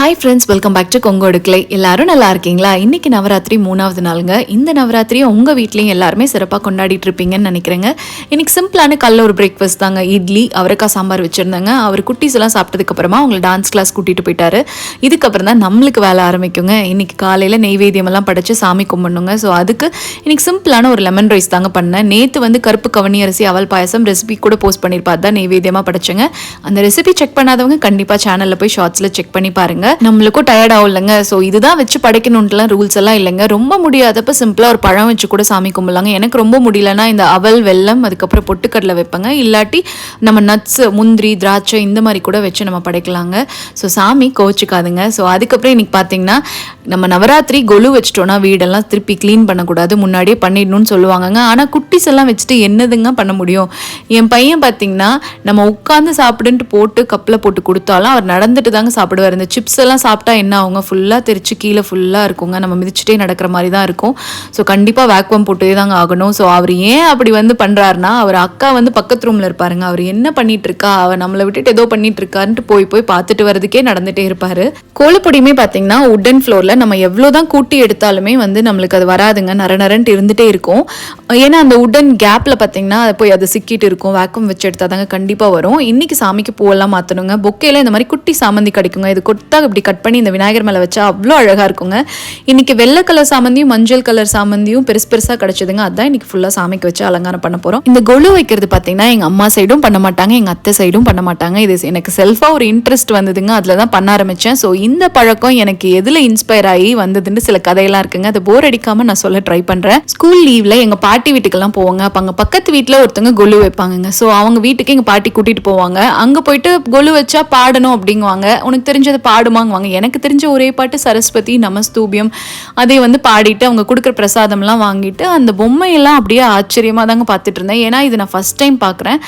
Hi friends, welcome back to கொங்கோடு கிளை. எல்லாரும் நல்லா இருக்கீங்களா? இன்னைக்கு நவராத்திரி 3வது நாளுங்க. இந்த நவராத்திரியை உங்கள் வீட்லேயும் எல்லாருமே சிறப்பாக கொண்டாடிட்டு இருப்பீங்கன்னு நினைக்கிறேங்க. இன்னைக்கு சிம்பிளான காலைல ஒரு பிரேக்ஃபாஸ்ட் தாங்க. இட்லி, அவரைக்காய் சாம்பார் வச்சுருந்தாங்க. அவர் குட்டீஸ் எல்லாம் சாப்பிட்டதுக்கப்புறமா அவங்களை டான்ஸ் கிளாஸ் கூட்டிகிட்டு போயிட்டாரு. இதுக்கப்புறம் தான் நம்மளுக்கு வேலை ஆரம்பிக்குங்க. இன்னைக்கு காலையில் நெய்வேத்தியமெல்லாம் படைச்சு சாமி கும்பிடணுங்க. ஸோ அதுக்கு இன்னைக்கு சிம்பிளான ஒரு லெமன் ரைஸ் தாங்க பண்ணேன். நேற்று வந்து கருப்பு கவனி அரிசி அவல் பாயசம் ரெசிபி கூட போஸ்ட் பண்ணியிருப்பா, தான் நெய்வேத்தியமாக படைச்சேங்க. அந்த ரெசிபி செக் பண்ணாதவங்க கண்டிப்பாக சேனலில் போய் ஷார்ட்ஸில் செக் பண்ணி பாருங்க. நம்மளுக்கும் டயர்ட் ஆகும் இல்லைங்க. ஸோ இதுதான் வச்சு படைக்கணுன்ட்டுலாம் ரூல்ஸ் எல்லாம் இல்லைங்க. ரொம்ப முடியாதப்ப சிம்பிளாக ஒரு பழம் வச்சு கூட சாமி கும்பிடலாங்க. எனக்கு ரொம்ப முடியலன்னா இந்த அவல், வெல்லம், அதுக்கப்புறம் பொட்டுக்கடலை வைப்பேங்க. இல்லாட்டி நம்ம நட்ஸ், முந்திரி, திராட்சை இந்த மாதிரி கூட வச்சு நம்ம படைக்கலாங்க. ஸோ சாமி கோச்சிக்காதுங்க. ஸோ அதுக்கப்புறம் இன்னைக்கு பார்த்தீங்கன்னா நம்ம நவராத்திரி கொலு வச்சுட்டோன்னா வீடெல்லாம் திருப்பி க்ளீன் பண்ணக்கூடாது, முன்னாடியே பண்ணிடணும்னு சொல்லுவாங்கங்க. ஆனால் குட்டிஸ் எல்லாம் வச்சுட்டு என்னதுங்க பண்ண முடியும்? என் பையன் பார்த்தீங்கன்னா நம்ம உட்காந்து சாப்பிடுன்ட்டு போட்டு கப்பில் போட்டு கொடுத்தாலும் அவர் நடந்துட்டு தாங்க சாப்பிடுவார். இந்த சிப்ஸ் எல்லாம் சாப்பிட்டா என்ன ஆகுங்க, ஃபுல்லாக தெரிச்சு கீழே ஃபுல்லாக இருக்குங்க. நம்ம மிதிச்சுட்டே நடக்கிற மாதிரி தான் இருக்கும். ஸோ கண்டிப்பாக வேக்யூம் போட்டே தாங்க ஆகணும். ஸோ அவர் ஏன் அப்படி வந்து பண்ணுறாருனா, அவர் அக்கா வந்து பக்கத்து ரூமில் இருப்பாருங்க. அவர் என்ன பண்ணிட்டு இருக்கா, அவர் நம்மளை விட்டுட்டு ஏதோ பண்ணிட்டு இருக்காருன்ட்டு போய் பார்த்துட்டு வரதுக்கே நடந்துகிட்டே இருப்பார். கோலப்பொடியுமே பார்த்தீங்கன்னா உட்டன் ஃப்ளோரில் நம்ம எவ்வளோதான் கூட்டி எடுத்தாலுமே வந்து நம்மளுக்கு அது வராதுங்க. நரநரன்ட்டு இருந்துகிட்டே இருக்கும். ஏன்னா அந்த உட்டன் கேப்பில் பார்த்தீங்கன்னா அது போய் அது சிக்கிட்டு இருக்கும். வேக்யூம் வச்சு எடுத்தால் தாங்க கண்டிப்பாக வரும். இன்றைக்கி சாமிக்கு பூவெல்லாம் மாற்றணுங்க. பொக்கையில் இந்த மாதிரி குட்டி சாமந்தி கிடைக்குங்க. இது கொத்தா இப்படி கட் பண்ணி இந்த விநாயகர் மேலே வச்சா அவ்வளோ அழகாக இருக்குங்க. இன்றைக்கி வெள்ளை கலர் சாமந்தியும் மஞ்சள் கலர் சாமந்தியும் பெருசாக கிடச்சிதுங்க. அதுதான் இன்றைக்கி ஃபுல்லாக சாமிக்கு வச்சு அலங்காரம் பண்ண போகிறோம். இந்த கொலு வைக்கிறது பார்த்தீங்கன்னா எங்கள் அம்மா சைடும் பண்ண மாட்டாங்க, எங்கள் அத்தை சைடும் பண்ண மாட்டாங்க. இது எனக்கு செல்ஃபாக ஒரு இன்ட்ரெஸ்ட் வந்ததுங்க. அதில் தான் பண்ண ஆரம்பித்தேன். ஸோ இந்த பழக்கம் எனக்கு எதில் இன்ஸ்பயர் ஆகி வந்ததுன்னு சில கதையெல்லாம் இருக்குங்க. அதை போர் அடிக்காமல் நான் சொல்ல ட்ரை பண்ணுறேன். ஸ்கூல் லீவில் எங்கள் பாட்டி வீட்டுக்கெல்லாம் போவாங்க. அப்போ அங்கே பக்கத்து வீட்டில் ஒருத்தவங்க கொலு வைப்பாங்க. ஸோ அவங்க வீட்டுக்கு எங்கள் பாட்டி கூட்டிகிட்டு போவாங்க. அங்கே போயிட்டு கொலு வச்சா பாடணும் அப்படிங்குவாங்க. உனக்கு தெரிஞ்சது பாடுமாங்குவாங்க. எனக்கு தெரிஞ்ச ஒரே பாட்டு சரஸ்வதி நமஸ்தூபியம். அதை வந்து பாடிட்டு அவங்க கொடுக்குற பிரசாதம்லாம் வாங்கிட்டு அந்த பொம்மையெல்லாம் அப்படியே ஆச்சரியமாக தாங்க பார்த்துட்டு இருந்தேன். ஏன்னா இது நான் ஃபஸ்ட் டைம் பார்க்குறேன்.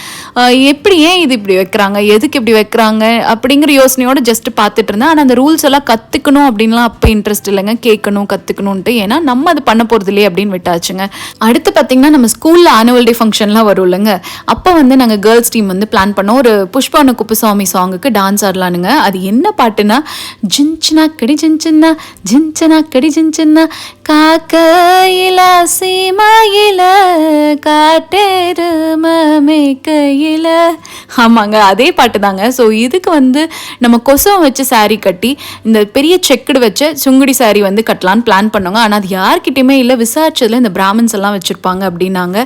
எப்படி ஏன் இது இப்படி வைக்கிறாங்க, எதுக்கு இப்படி வைக்கிறாங்க அப்படிங்கிற யோசனையோடு ஜஸ்ட் பார்த்துட்டு இருந்தேன். ஆனால் அந்த ரூல்ஸ் எல்லாம் கற்றுக்கணும் அப்படின்லாம் அப்போ இன்ட்ரெஸ்ட் இல்லைங்க. கேட்கணும், கற்றுக்கணுன்ட்டு. ஏன்னா நம்ம அது பண்ண போகிறது இல்லையே அப்படின்னு விட்டாச்சுங்க. அடுத்து பார்த்தீங்கன்னா நம்ம ஸ்கூலில் ஆனுவல் டே ஃபங்க்ஷன்லாம் வரும் இல்லைங்க. அப்போ வந்து நாங்கள் கேர்ள்ஸ் டீம் வந்து பிளான் பண்ணோம். ஒரு புஷ்பான குப்புசாமி சாங்குக்கு டான்ஸ் ஆடலானுங்க. அது என்ன பாட்டுனா, ஜின்சனா கடி ஜின்சனா ஜின்சனா கடி ஜின்சனா காக்கையில சீமாயில காட்டேருமே கையில. ஆமாங்க, அதே பாட்டு தாங்க. ஸோ இதுக்கு வந்து நம்ம கொசம் வச்சு சாரீ கட்டி இந்த பெரிய செக்குடு வச்ச சுங்குடி சாரீ வந்து கட்டலான்னு பிளான் பண்ணோங்க. ஆனால் அது யார்கிட்டையுமே இல்லை. விசாரிச்சதில் இந்த பிராமின்ஸ் எல்லாம் வச்சுருப்பாங்க அப்படின்னாங்க.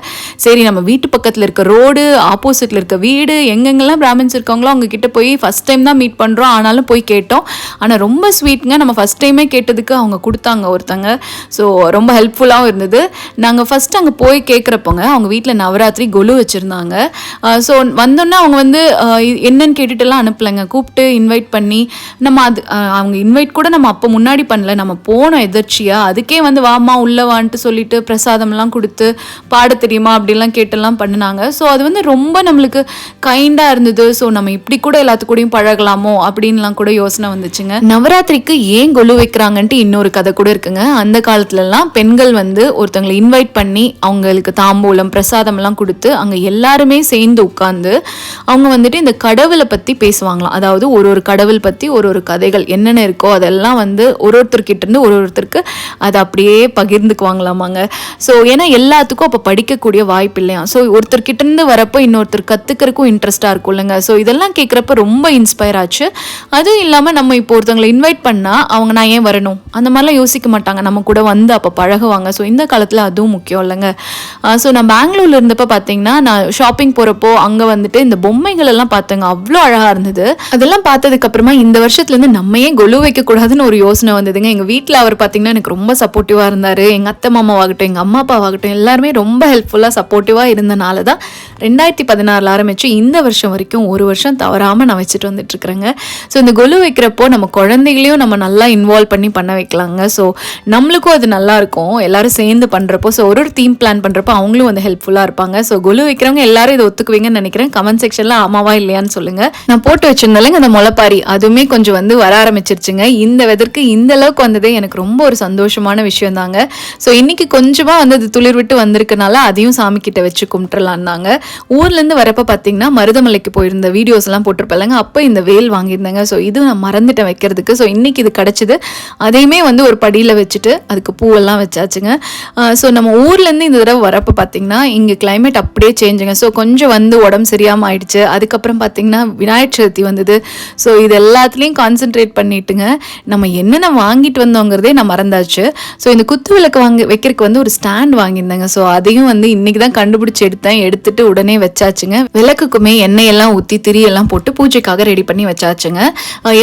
சரி, நம்ம வீட்டு பக்கத்தில் இருக்க ரோடு, ஆப்போசிட்டில் இருக்க வீடு, எங்கெங்கெல்லாம் பிராமின்ஸ் இருக்காங்களோ அவங்க கிட்ட போய் ஃபஸ்ட் டைம் தான் மீட் பண்ணுறோம். ஆனாலும் போய் கேட்டோம். ஆனால் ரொம்ப ஸ்வீட்டுங்க. நம்ம ஃபஸ்ட் டைமே கேட்டதுக்கு அவங்க கொடுத்தாங்க ஒருத்தங்க. ஸோ ரொம்ப ஹெல்ப்ஃபுல்லாகவும் இருந்தது. நாங்கள் ஃபஸ்ட் அங்கே போய் கேட்குறப்போங்க அவங்க வீட்டில் நவராத்திரி கொலு வச்சுருந்தாங்க. ஸோ வந்தோன்னே அவங்க வந்து என்னன்னு கேட்டுட்டுலாம் அனுப்பலைங்க. கூப்பிட்டு இன்வைட் பண்ணி நம்ம அது அவங்க இன்வைட் கூட நம்ம அப்போ முன்னாடி பண்ணல, நம்ம போனோம் எதிர்ச்சியாக. அதுக்கே வந்து வாமா உள்ளே வான்ட்டு சொல்லிட்டு பிரசாதம்லாம் கொடுத்து பாட தெரியுமா அப்படிலாம் கேட்டெல்லாம் பண்ணினாங்க. ஸோ அது வந்து ரொம்ப நம்மளுக்கு கைண்டாக இருந்தது. ஸோ நம்ம இப்படி கூட எல்லாத்துக்கூடையும் பழகலாமோ அப்படின்லாம் கூட யோசனை வந்துச்சுங்க. நவராத்திரிக்கு ஏன் கொலு வைக்கிறாங்கன்ட்டு இன்னொரு கதை கூட இருக்குங்க. அந்த காலத்துலலாம் பெண்கள் வந்து ஒருத்தவங்களை இன்வைட் பண்ணி அவங்களுக்கு தாம்பூலம் பிரசாதம்லாம் கொடுத்து அங்கே எல்லாருமே சேர்ந்து உட்காந்து அவங்க வந்துட்டு இந்த கடவுளை பற்றி பேசுவாங்களாம். அதாவது ஒரு கடவுள் பற்றி ஒரு கதைகள் என்னென்ன இருக்கோ அதெல்லாம் வந்து ஒருத்தர்கிட்ட இருந்து ஒருத்தருக்கு அதை அப்படியே பகிர்ந்துக்குவாங்களாமாங்க. ஸோ ஏன்னா எல்லாத்துக்கும் அப்போ படிக்கக்கூடிய வாய்ப்பு இல்லையா. ஸோ ஒருத்தர்கிட்ட இருந்து வரப்போ இன்னொருத்தர் கற்றுக்கிறதுக்கும் இன்ட்ரெஸ்டாக இருக்கும் இல்லைங்க. ஸோ இதெல்லாம் கேட்குறப்ப ரொம்ப இன்ஸ்பயர் ஆச்சு. அதுவும் இல்லாமல் நம்ம இப்போ ஒருத்தவங்களை இன்வைட் பண்ணால் அவங்க நான் ஏன் வரணும் அந்த மாதிரிலாம் யோசிக்க மாட்டாங்க. நம்ம கூட வந்து அப்போ பழகுவாங்க. ஸோ இந்த காலத்தில் அதுவும் முக்கியம் இல்லைங்க. ஸோ நான் பெங்களூரில் இருந்தப்போ பார்த்தீங்கன்னா நான் ஷாப்பிங் போகிறப்போ அங்கே வந்துட்டு இந்த பொம்மைகள் எல்லாம் பார்த்தேங்க. அவ்வளோ அழகாக இருந்தது. அதெல்லாம் பார்த்ததுக்கப்புறமா இந்த வருஷத்துலேருந்து நம்ம ஏன் கொலு வைக்கக்கூடாதுன்னு ஒரு யோசனை வந்ததுங்க. எங்கள் வீட்டில் அவர் பார்த்தீங்கன்னா எனக்கு ரொம்ப சப்போர்ட்டிவாக இருந்தார். எங்கள் அத்தை மாமாவாகட்டும், எங்கள் அம்மா அப்பாவாகட்டும், எல்லாருமே ரொம்ப ஹெல்ப்ஃபுல்லாக சப்போர்ட்டிவாக இருந்தனால தான் 2016 ஆரம்பித்து இந்த வருஷம் வரைக்கும் ஒரு வருஷம் தவறாமல் நான் வச்சுட்டு வந்துட்டுருக்குறேங்க. ஸோ இந்த கொலு வைக்கிறப்போ நம்ம குழந்தைகளையும் நம்ம நல்லா இன்வால்வ் பண்ணி பண்ண வைக்கலாங்க. ஸோ நம்மளுக்கும் அது நல்லாயிருக்கும் எல்லாரும் சேர்ந்து பண்ணுறப்போ. ஸோ ஒரு தீம் பிளான் பண்ணுறப்போ அவங்களும் வந்து ஹெல்ப்ஃபுல்லாக இருப்பாங்க. ஸோ கொலு வைக்கிறவங்க எல்லாரும் இதை ஒத்துக்குவீங்கன்னு நினைக்கிறேன். கமெண்ட் செக்ஷனில் ஆமாவா இல்லையான்னு சொல்லுங்கள். நான் போட்டு வச்சிருந்தாலேங்க அந்த முளைப்பாரி அதுவுமே கொஞ்சம் வந்து வர ஆரம்பிச்சிருச்சுங்க. இந்த வெதற்கு இந்த அளவுக்கு வந்ததே எனக்கு ரொம்ப ஒரு சந்தோஷமான விஷயம் தாங்க. ஸோ இன்னைக்கு கொஞ்சமாக வந்து அது துளிர் விட்டு வந்திருக்கனால அதையும் சாமி கிட்ட வச்சு கும்பிட்டுலான்னாங்க. ஊர்லேருந்து வரப்போ பார்த்தீங்கன்னா மருதமலைக்கு போயிருந்த வீடியோஸ் எல்லாம் போட்டிருப்பேங்க. அப்போ இந்த வேல் வாங்கியிருந்தாங்க. ஸோ இது நான் மறந்துட்டேன் வைக்கிறதுக்கு. ஸோ இன்னைக்கு இது கிடச்சிது. அதையுமே வந்து ஒரு படியில் வச்சுட்டு அதுக்கு பூவெல்லாம் வச்சாச்சுங்க. ஸோ நம்ம ஊர்லேருந்து இந்த தடவை வரப்போ பார்த்தீங்கன்னா இங்கே கிளைமேட் அப்படியே சேஞ்சுங்க. ஸோ கொஞ்சம் வந்து உடம்பு சரியாமல் ஆயிடுச்சு. அதுக்கப்புறம் பார்த்தீங்கன்னா விநாயகர் சதுர்த்தி வந்தது. ஸோ இது எல்லாத்துலேயும் கான்சென்ட்ரேட் பண்ணிட்டுங்க நம்ம என்னென்ன வாங்கிட்டு வந்தோங்கிறதே நான் மறந்தாச்சு. ஸோ இந்த குத்து விளக்கு வைக்கிறதுக்கு வந்து ஒரு ஸ்டாண்ட் வாங்கியிருந்தேங்க. ஸோ அதையும் வந்து இன்னைக்கு தான் கண்டுபிடிச்சி எடுத்துட்டு உடனே வச்சாச்சுங்க. விளக்குக்குமே எண்ணெயெல்லாம் ஊற்றி திரியெல்லாம் போட்டு பூஜைக்காக ரெடி பண்ணி வச்சாச்சுங்க.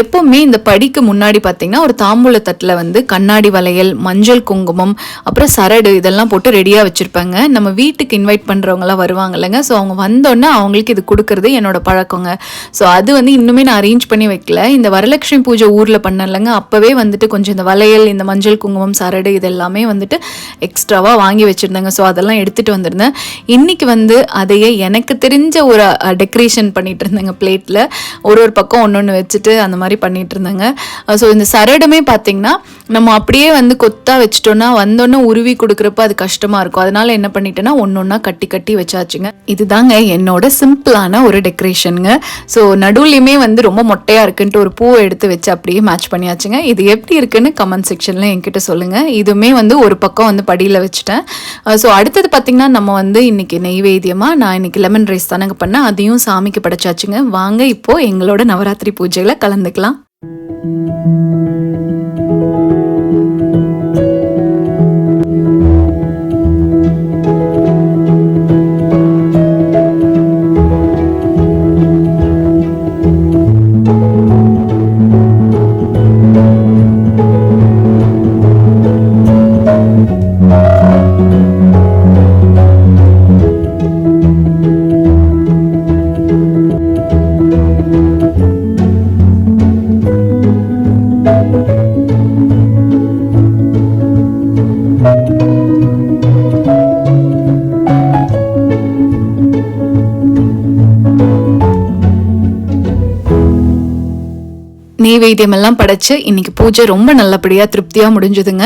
எப்போவுமே இந்த படிக்கு முன்னாடி பார்த்தீங்கன்னா ஒரு தாம்பூல தட்டில் வந்து கண்ணாடி வளையல், மஞ்சள் குங்குமம், அப்புறம் சரடு இதெல்லாம் போட்டு ரெடியாக வச்சுருப்பாங்க. நம்ம வீட்டுக்கு இன்வைட் பண்ணுறவங்களாம் வருவாங்க இல்லைங்க. ஸோ அவங்க வந்தோடனே அவங்களுக்கு இது கொடுக்கறது என்னோட பழக்கங்க. ஸோ அது வந்து இன்னுமே நான் அரேஞ்ச் பண்ணி வைக்கல. இந்த வரலட்சுமி பூஜை ஊரில் பண்ணலைங்க. அப்போவே வந்துட்டு கொஞ்சம் இந்த வளையல், இந்த மஞ்சள் குங்குமம், சரடு இதெல்லாமே வந்துட்டு எக்ஸ்ட்ராவாக வாங்கி வச்சுருந்தாங்க. ஸோ அதெல்லாம் எடுத்துகிட்டு வந்திருந்தேன். இன்றைக்கி வந்து அதையே எனக்கு தெரிஞ்ச ஒரு டெக்கரேஷன் பண்ணிட்டு இருந்தேங்க. பிளேட்டில் ஒரு பக்கம் ஒன்று வச்சுட்டு அந்த மாதிரி பண்ணிட்டு இருந்தாங்க. ஸோ இந்த சரடுமே பார்த்தீங்கன்னா நம்ம அப்படியே வந்து கொத்தா வச்சுட்டோன்னா வந்தோன்னே உருவி கொடுக்குறப்ப அது கஷ்டமாக இருக்கும். அதனால என்ன பண்ணிட்டேன்னா ஒன்றா கட்டி வச்சாச்சுங்க. இதுதாங்க என்னோட சிம்பிளான ஒரு டெக்கரேஷனுங்க. ஸோ நடுவுலையுமே வந்து ரொம்ப மொட்டையாக இருக்குன்ட்டு ஒரு பூவை எடுத்து வச்சு அப்படியே மேட்ச் பண்ணியாச்சுங்க. இது எப்படி இருக்குன்னு கமெண்ட் செக்ஷனில் என்கிட்ட சொல்லுங்கள். இதுவுமே வந்து ஒரு பக்கம் வந்து படியில் வச்சுட்டேன். ஸோ அடுத்தது பார்த்திங்கன்னா நம்ம வந்து இன்றைக்கி நெய்வேத்தியமாக நான் இன்றைக்கி லெமன் ரைஸ் தானங்க பண்ணேன். அதையும் சாமிக்கு படைச்சாச்சுங்க. வாங்க இப்போது எங்களோட நவராத்திரி பூஜையில் கலந்துக்கலாம். நெய்வேத்தியம் எல்லாம் படைச்சு இன்னைக்கு பூஜை ரொம்ப நல்லபடியாக திருப்தியாக முடிஞ்சுதுங்க.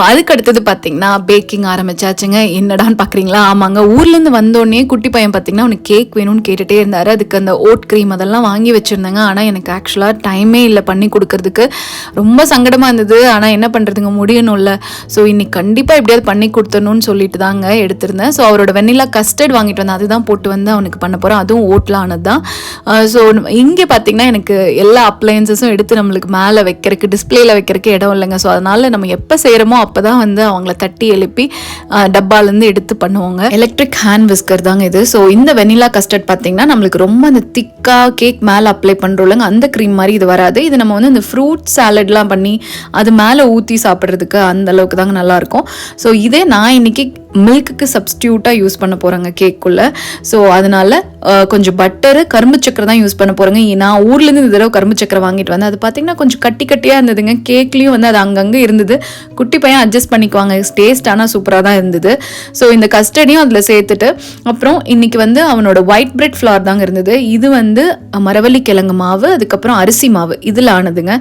அதுக்கு அடுத்தது பார்த்தீங்கன்னா பேக்கிங் ஆரம்பிச்சாச்சுங்க. என்னடான்னு பார்க்குறீங்களா? ஆமாங்க, ஊர்லேருந்து வந்தோடனே குட்டி பையன் பார்த்தீங்கன்னா அவனுக்கு கேக் வேணும்னு கேட்டுகிட்டே இருந்தார். அதுக்கு அந்த ஓட் க்ரீம் அதெல்லாம் வாங்கி வச்சுருந்தாங்க. ஆனால் எனக்கு ஆக்சுவலாக டைமே இல்லை பண்ணி கொடுக்கறதுக்கு. ரொம்ப சங்கடமாக இருந்தது. ஆனால் என்ன பண்ணுறதுங்க, முடியணும்ல. ஸோ இன்னைக்கு கண்டிப்பாக எப்படியாவது பண்ணி கொடுத்தணும்னு சொல்லிட்டு தாங்க எடுத்திருந்தேன். ஸோ அவரோட வெண்ணிலா கஸ்டர்ட் வாங்கிட்டு வந்தேன். அதுதான் போட்டு வந்து அவனுக்கு பண்ண போகிறேன். அதுவும் ஓட்டில் ஆனது தான். ஸோ இங்கே பார்த்தீங்கன்னா எனக்கு எல்லா அப்ளையன்சஸும் எடுத்து நம்மளுக்கு மேலே வைக்கிறதுக்கு டிஸ்பிளேல வைக்கிறதுக்கு இடம் இல்லைங்க. ஸோ அதனால நம்ம எப்போ செய்கிறோமோ அப்போ தான் வந்து அவங்கள தட்டி எழுப்பி டப்பாலேருந்து எடுத்து பண்ணுவாங்க. எலக்ட்ரிக் ஹேண்ட் விஸ்கர் தாங்க இது. ஸோ இந்த வெனிலா கஸ்டர்ட் பார்த்தீங்கன்னா நம்மளுக்கு ரொம்ப அந்த திக்காக கேக் மேலே அப்ளை பண்ணுறோம்லங்க, அந்த க்ரீம் மாதிரி இது வராது. இது நம்ம வந்து இந்த ஃப்ரூட் சாலட்லாம் பண்ணி அது மேலே ஊற்றி சாப்பிட்றதுக்கு அந்த அளவுக்கு தாங்க நல்லாயிருக்கும். ஸோ இதே நான் இன்னைக்கு மில்க்குக்கு சப்ஸ்டியூட்டாக யூஸ் பண்ண போகிறேங்க கேக்குள்ளே. ஸோ அதனால் கொஞ்சம் பட்டரு, கரும்பு சக்கரை தான் யூஸ் பண்ண போகிறேங்க. நான் ஊர்லேருந்து இந்த தடவை கரும்பு சக்கரை வாங்கிட்டு வந்தேன். அது பார்த்திங்கன்னா கொஞ்சம் கட்டியாக இருந்ததுங்க. கேக்லேயும் வந்து அது அங்கங்கே இருந்தது. குட்டி பையன் அட்ஜஸ்ட் பண்ணிக்குவாங்க. டேஸ்ட் ஆனால் சூப்பராக தான் இருந்தது. ஸோ இந்த கஸ்டர்டையும் அதில் சேர்த்துட்டு அப்புறம் இன்றைக்கி வந்து அவனோட ஒயிட் பிரெட் ஃப்ளார் தாங்க இருந்தது. இது வந்து மரவள்ளி கிழங்கு மாவு, அதுக்கப்புறம் அரிசி மாவு இதில் ஆனதுங்க.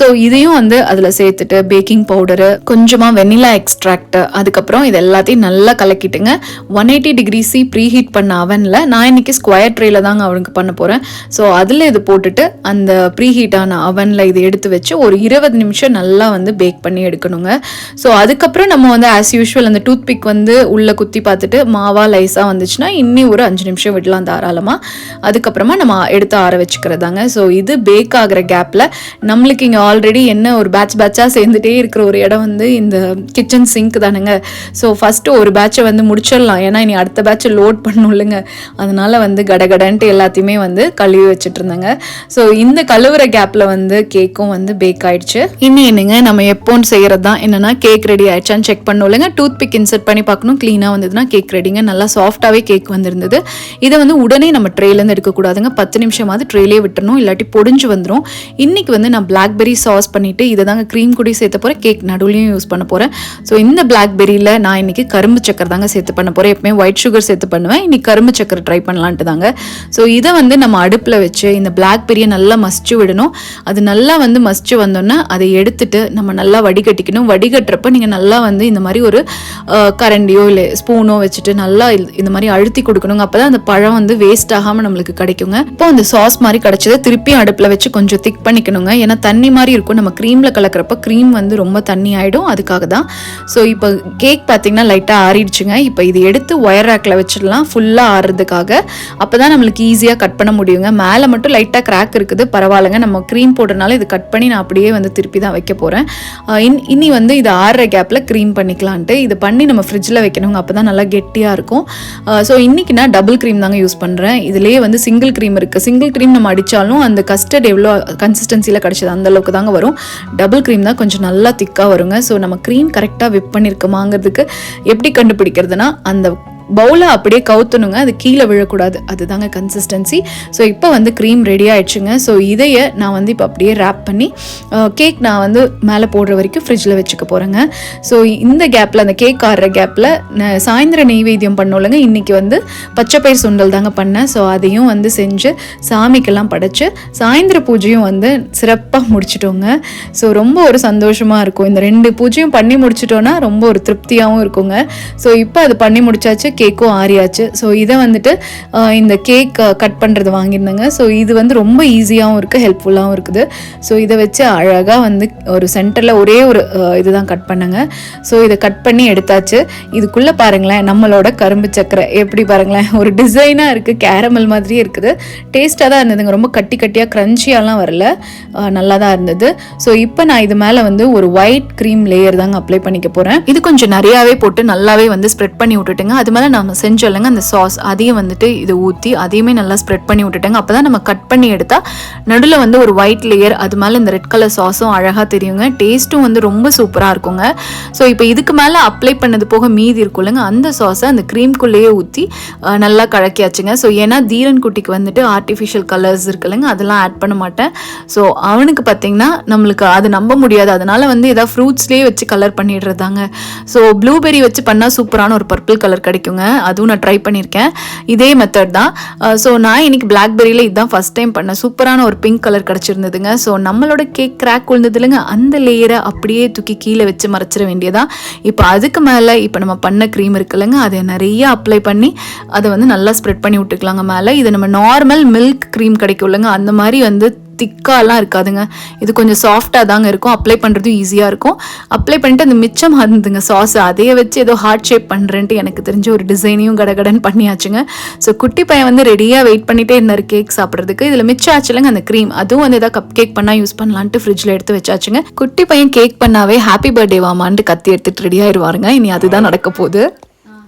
ஸோ இதையும் வந்து அதில் சேர்த்துட்டு பேக்கிங் பவுடரு, கொஞ்சமாக வெனிலா எக்ஸ்ட்ராக்ட், அதுக்கப்புறம் இது எல்லாத்தையும் நல்லா கலக்கிட்டுங்க 180 டிகிரி சி ப்ரீ ஹீட் பண்ண அவனில் நான் இன்னைக்கு ஸ்கொயர் ட்ரேல தாங்க அவனுக்கு பண்ண போகிறேன். ஸோ அதில் இது போட்டுட்டு அந்த ப்ரீ ஹீட்டான அவனில் இது எடுத்து வச்சு ஒரு 20 நிமிஷம் நல்லா வந்து பேக் பண்ணி எடுக்கணுங்க. ஸோ அதுக்கப்புறம் நம்ம வந்து ஆஸ் யூஷுவல் அந்த டூத் பிக் வந்து உள்ளே குத்தி பார்த்துட்டு மாவா லைஸாக வந்துச்சுன்னா இன்னும் ஒரு 5 நிமிஷம் விடலாம் தாராளமாக. அதுக்கப்புறமா நம்ம எடுத்து ஆற வச்சுக்கிறதாங்க. ஸோ இது பேக் ஆகிற கேப்பில் நம்மளுக்கு இங்கே ஆல்ரெடி என்ன ஒரு பேட்சாக சேர்ந்துட்டே இருக்கிற ஒரு இடம் வந்து இந்த கிச்சன் சிங்க் தானுங்க. ஸோ ஃபஸ்ட் ஃபஸ்ட்டு ஒரு பேட்சை வந்து முடிச்சிடலாம், ஏன்னா இனி அடுத்த பேட்சை லோட் பண்ணணும் இல்லைங்க. அதனால் வந்து கடகடன்ட்டு எல்லாத்தையுமே வந்து கழுவி வச்சுட்டு இருந்தேங்க. ஸோ இந்த கழுவுற கேப்பில் வந்து கேக்கும் வந்து பேக் ஆயிடுச்சு. இன்னும் என்னங்க நம்ம எப்போன்னு செய்கிறது தான் என்னென்னா கேக் ரெடி ஆயிடுச்சான்னு செக் பண்ணணும் இல்லைங்க. டூத் பிக் இன்சர்ட் பண்ணி பார்க்கணும், க்ளீனாக வந்ததுன்னா கேக் ரெடிங்க. நல்லா சாஃப்டாகவே கேக் வந்திருந்தது. இதை வந்து உடனே நம்ம ட்ரேலேருந்து எடுக்கக்கூடாதுங்க, 10 நிமிஷமாவது ட்ரேலே விட்டுறணும், இல்லாட்டி பொடிஞ்சு வந்துடும். இன்றைக்கி வந்து நான் பிளாக்பெரி சாஸ் பண்ணிவிட்டு இதை தாங்க க்ரீம் கூட சேர்த்து போகிறேன், கேக் நடுவுலையும் யூஸ் பண்ண போகிறேன். ஸோ இந்த பிளாக்பெரியில் நான் இன்றைக்கி கரும்பு சக்கரை தாங்க சேர்த்து பண்ண போகிறேன். எப்பவுமே ஒயிட் சுகர் சேர்த்து பண்ணுவேன், இன்னைக்கு கரும்பு சக்கரை ட்ரை பண்ணலான்ட்டு தாங்க. ஸோ இதை வந்து நம்ம அடுப்பில் வச்சு இந்த பிளாக்பெரியை நல்லா மசிச்சு விடணும். அது நல்லா வந்து மசிச்சு வந்தோன்னா அதை எடுத்துட்டு நம்ம நல்லா வடிகட்டிக்கணும். வடிகட்டுறப்ப நீங்கள் நல்லா வந்து இந்த மாதிரி ஒரு கரண்டியோ இல்லை ஸ்பூனோ வச்சுட்டு நல்லா இந்த மாதிரி அழுத்தி கொடுக்கணுங்க. அப்போ தான் அந்த பழம் வந்து வேஸ்ட் ஆகாமல் நம்மளுக்கு கிடைக்குங்க. இப்போ அந்த சாஸ் மாதிரி கிடைச்சதை திருப்பியும் அடுப்பில் வச்சு கொஞ்சம் திக் பண்ணிக்கணுங்க, ஏன்னா தண்ணி மாதிரி இருக்கும். நம்ம க்ரீமில் கலக்கிறப்ப க்ரீம் வந்து ரொம்ப தண்ணி ஆகிடும், அதுக்காக தான். ஸோ இப்போ கேக் பார்த்தீங்கன்னா லைட்டாக ஆறிடுச்சுங்க. இப்போ இது எடுத்து ஒயர் ரேக்கில் வச்சிடலாம் ஃபுல்லாக ஆறுறதுக்காக. அப்போ தான் நம்மளுக்கு ஈஸியாக கட் பண்ண முடியுங்க. மேலே மட்டும் லைட்டாக கிராக் இருக்குது, பரவாயில்லைங்க, நம்ம க்ரீம் போடுறதுனால இது கட் பண்ணி நான் அப்படியே வந்து திருப்பி தான் வைக்க போகிறேன். இனி வந்து இது ஆறுற கேப்பில் க்ரீம் பண்ணிக்கலான்ட்டு இது பண்ணி நம்ம ஃப்ரிட்ஜில் வைக்கணுங்க, அப்போ தான் நல்லா கெட்டியாக இருக்கும். ஸோ இன்றைக்கி நான் டபுள் க்ரீம் தாங்க யூஸ் பண்ணுறேன். இதுலேயே வந்து சிங்கிள் க்ரீம் இருக்குது. சிங்கிள் க்ரீம் நம்ம அடித்தாலும் அந்த கஸ்டர்ட் எவ்வளோ கன்சிஸ்டன்சியில் கிடச்சது அந்தளவுக்கு தாங்க வரும். டபுள் க்ரீம் தான் கொஞ்சம் நல்லா திக்காக வருங்க. ஸோ நம்ம க்ரீம் கரெக்டாக விப் பண்ணியிருக்கோமாங்கிறதுக்கு எப்படி கண்டுபிடிக்கிறதுனா அந்த பவுலை அப்படியே கவுத்தணுங்க, அது கீழே விழக்கூடாது, அதுதாங்க கன்சிஸ்டன்சி. ஸோ இப்போ வந்து க்ரீம் ரெடி ஆகிடுச்சுங்க. ஸோ இதையை நான் வந்து இப்போ அப்படியே ரேப் பண்ணி கேக் நான் வந்து மேலே போடுற வரைக்கும் ஃப்ரிட்ஜில் வச்சுக்க போகிறேங்க. ஸோ இந்த கேப்பில் அந்த கேக் ஆடுற கேப்பில் நான் சாயந்தர நெய்வேத்தியம் பண்ணோம்லங்க. இன்றைக்கி வந்து பச்சைப்பயிர் சுண்டல் தாங்க பண்ணேன். ஸோ அதையும் வந்து செஞ்சு சாமிக்கெல்லாம் படைச்சு சாயந்தர பூஜையும் வந்து சிறப்பாக முடிச்சிட்டோங்க. ஸோ ரொம்ப ஒரு சந்தோஷமாக இருக்கும். இந்த 2 பூஜையும் பண்ணி முடிச்சிட்டோன்னா ரொம்ப ஒரு திருப்தியாகவும் இருக்குங்க. ஸோ இப்போ அது பண்ணி முடிச்சாச்சு, கேக்கும் ஆறியாச்சு. ஸோ இதை வந்துட்டு இந்த கேக் கட் பண்ணுறது வாங்கியிருந்தேங்க. ஸோ இது வந்து ரொம்ப ஈஸியாகவும் இருக்குது, ஹெல்ப்ஃபுல்லாகவும் இருக்குது. ஸோ இதை வச்சு அழகாக வந்து ஒரு சென்டரில் ஒரே ஒரு இதுதான் கட் பண்ணுங்க. ஸோ இதை கட் பண்ணி எடுத்தாச்சு. இதுக்குள்ளே பாருங்களேன் நம்மளோட கரும்பு சக்கரை எப்படி பாருங்களேன், ஒரு டிசைனாக இருக்குது, கேரமல் மாதிரியே இருக்குது. டேஸ்ட்டாக தான் இருந்ததுங்க, ரொம்ப கட்டி கட்டியாக க்ரன்ச்சியாலாம் வரல, நல்லா தான் இருந்தது. ஸோ இப்போ நான் இது மேலே வந்து ஒரு ஒயிட் க்ரீம் லேயர் தாங்க அப்ளை பண்ணிக்க போகிறேன். இது கொஞ்சம் நிறையாவே போட்டு நல்லாவே வந்து ஸ்ப்ரெட் பண்ணி விட்டுட்டுங்க. அது மேலே நம்ம செஞ்சோம்லங்க அந்த சாஸ், அதையும் வந்துட்டு இது ஊற்றி அதையுமே நல்லா ஸ்ப்ரெட் பண்ணி விட்டுட்டேங்க. அப்போ தான் நம்ம கட் பண்ணி எடுத்தால் நடுவில் வந்து ஒரு ஒயிட் லேயர், அது மேலே இந்த ரெட் கலர் சாஸும் அழகாக தெரியுங்க. டேஸ்ட்டும் வந்து ரொம்ப சூப்பராக இருக்குங்க. ஸோ இப்போ இதுக்கு மேலே அப்ளை பண்ணது போக மீதி இருக்கும்லங்க, அந்த சாஸை அந்த க்ரீம்குள்ளேயே ஊற்றி நல்லா கலக்கியாச்சுங்க. ஸோ ஏன்னா தீரன் குட்டிக்கு வந்துட்டு ஆர்டிஃபிஷியல் கலர்ஸ் இருக்குல்லங்க, அதெல்லாம் ஆட் பண்ண மாட்டேன். ஸோ அவனுக்கு பார்த்திங்கன்னா நம்மளுக்கு அது நம்ப முடியாது, அதனால் வந்து ஏதாவது ஃப்ரூட்ஸ்லேயே வச்சு கலர் பண்ணிடுறதாங்க. ஸோ ப்ளூபெரி வச்சு பண்ணால் சூப்பரான ஒரு பர்பிள் கலர் கிடைக்குங்க, அதுவும் நான் ட்ரை பண்ணியிருக்கேன், இதே மெத்தட் தான். ஸோ நான் இன்னைக்கு பிளாக்பெரியில் இதுதான் ஃபஸ்ட் டைம் பண்ணேன். சூப்பரான ஒரு பிங்க் கலர் கிடச்சிருந்ததுங்க. ஸோ நம்மளோட கேக் கிராக் விழுந்தது இல்லைங்க, அந்த லேயரை அப்படியே தூக்கி கீழே வச்சு மறைச்சிட வேண்டியதான். இப்போ அதுக்கு மேலே இப்போ நம்ம பண்ண க்ரீம் இருக்குல்லங்க, அதை நிறைய அப்ளை பண்ணி அதை வந்து நல்லா ஸ்ப்ரெட் பண்ணி விட்டுக்கலாங்க மேலே. இது நம்ம நார்மல் மில்க் க்ரீம் கிடைக்கும் இல்லைங்க, அந்த மாதிரி வந்து திக்காலாம் இருக்காதுங்க, இது கொஞ்சம் சாஃப்டாக தாங்க இருக்கும். அப்ளை பண்ணுறதும் ஈஸியாக இருக்கும். அப்ளை பண்ணிட்டு அந்த மிச்சம் இருந்துங்க சாஸ், அதையே வச்சு ஏதோ ஹார்ட் ஷேப் பண்ணுறேன்ட்டு எனக்கு தெரிஞ்ச ஒரு டிசைனையும் கடகடன் பண்ணியாச்சுங்க. ஸோ குட்டி பையன் வந்து ரெடியாக வெயிட் பண்ணிகிட்டே இருந்தார் கேக் சாப்பிட்றதுக்கு. இதில் மிச்சம் ஆச்சுலங்க அந்த க்ரீம், அதுவும் வந்து ஏதாவது கப் கேக் பண்ணால் யூஸ் பண்ணலான்ட்டு ஃப்ரிட்ஜில் எடுத்து வச்சாச்சுங்க. குட்டி பையன் கேக் பண்ணாவே ஹாப்பி பர்த்டே வாமான்ட்டு கத்தி எடுத்துகிட்டு ரெடி ஆயிடுவாருங்க. இனி அதுதான் நடக்க போகுது.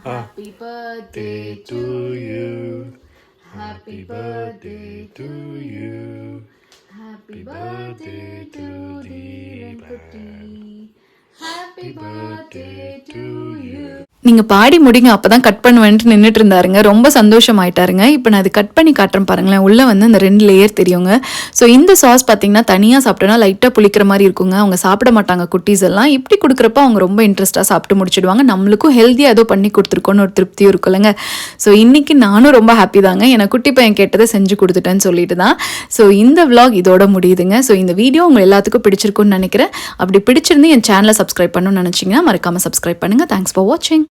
Happy birthday to you, happy birthday to you, happy birthday to Dheeran Kutti, happy birthday to you. நீங்க பாடி முடிங்க, அப்பதான் கட் பண்ணுவேன்ட்டு நின்றுட்டு இருந்தாருங்க. ரொம்ப சந்தோஷமாயிட்டாருங்க. இப்போ நான் அது கட் பண்ணி காட்டுறேன் பாருங்களேன். உள்ள வந்து அந்த 2 லேயர் தெரியுங்க. ஸோ இந்த சாஸ் பார்த்தீங்கன்னா தனியாக சாப்பிட்டோன்னா லைட்டாக புளிக்கிற மாதிரி இருக்குங்க. அவங்க சாப்பிட மாட்டாங்க குட்டீஸ் எல்லாம். இப்படி கொடுக்குறப்ப அவங்க ரொம்ப இன்ட்ரெஸ்ட்டாக சாப்பிட்டு முடிச்சிடுவாங்க. நம்மளுக்கும் ஹெல்த்தியாக ஏதோ பண்ணி கொடுத்துருக்கோன்னு ஒரு திருப்தியும் இருக்குல்லங்க. ஸோ இன்னைக்கு நானும் ரொம்ப ஹாப்பி தாங்க. எனக்கு குட்டி பையன் கேட்டதை செஞ்சு கொடுத்துட்டேன்னு சொல்லிட்டு தான். ஸோ இந்த விளாக் இதோட முடியுதுங்க. ஸோ இந்த வீடியோ உங்கள் எல்லாத்துக்கும் பிடிச்சிருக்குன்னு நினைக்கிறேன். அப்படி பிடிச்சிருந்து என் சேனலை சப்ஸ்கிரைப் பண்ணணும்னு நினச்சிங்கன்னா மறக்காமல் சப்ஸ்கிரைப் பண்ணுங்கள். தேங்க்ஸ் ஃபார் வாட்சிங்.